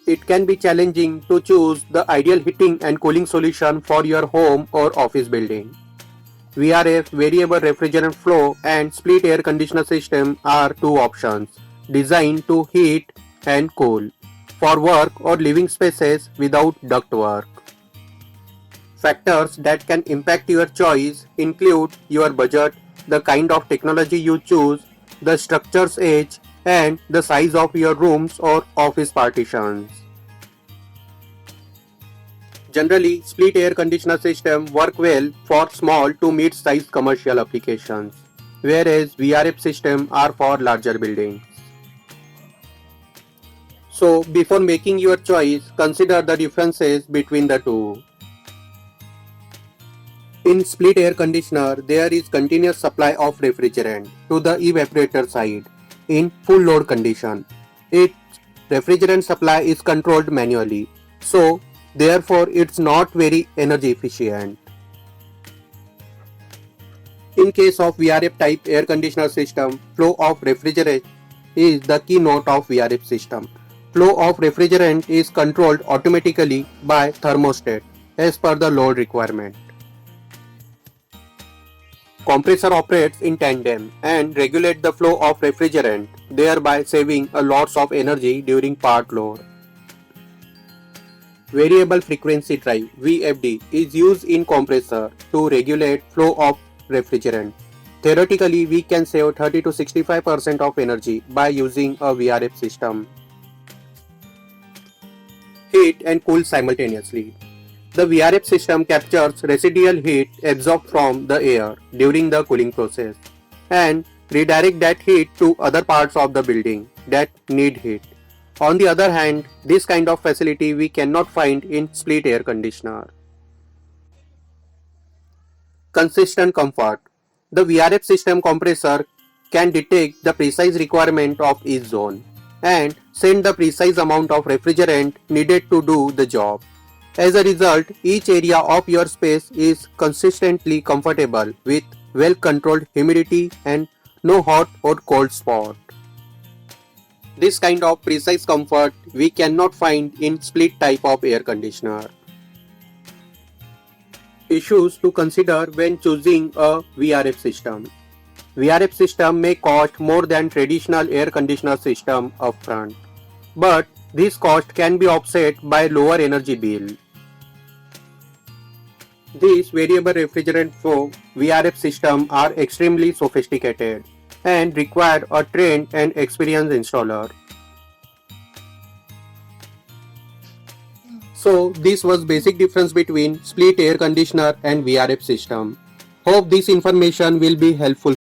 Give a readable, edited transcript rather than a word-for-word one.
it can be challenging to choose the ideal heating and cooling solution for your home or office building. VRF variable refrigerant flow and split air conditioner system are two options designed to heat and cool for work or living spaces without ductwork. Factors that can impact your choice include your budget, the kind of technology you choose, the structure's age, and the size of your rooms or office partitions. Generally, split air conditioner systems work well for small to mid-sized commercial applications, whereas VRF systems are for larger buildings. So, before making your choice, consider the differences between the two. In split air conditioner, there is continuous supply of refrigerant to the evaporator side in full load condition. Its refrigerant supply is controlled manually, so therefore it's not very energy efficient. In case of VRF type air conditioner system, flow of refrigerant is the keynote of VRF system. Flow of refrigerant is controlled automatically by thermostat as per the load requirement. Compressor operates in tandem and regulate the flow of refrigerant, thereby saving a lots of energy during part load. Variable frequency drive VFD is used in compressor to regulate flow of refrigerant. Theoretically, we can save 30 to 65% of energy by using a VRF system. Heat and cool simultaneously. The VRF system captures residual heat absorbed from the air during the cooling process and redirect that heat to other parts of the building that need heat. On the other hand, this kind of facility we cannot find in split air conditioner. Consistent comfort. The VRF system compressor can detect the precise requirement of each zone and send the precise amount of refrigerant needed to do the job. As a result, each area of your space is consistently comfortable with well-controlled humidity and no hot or cold spot. This kind of precise comfort we cannot find in split type of air conditioner. Issues to consider when choosing a VRF system. VRF system may cost more than traditional air conditioner system upfront, but this cost can be offset by lower energy bill. These variable refrigerant flow VRF systems are extremely sophisticated and require a trained and experienced installer. So this was basic difference between split air conditioner and VRF system. Hope this information will be helpful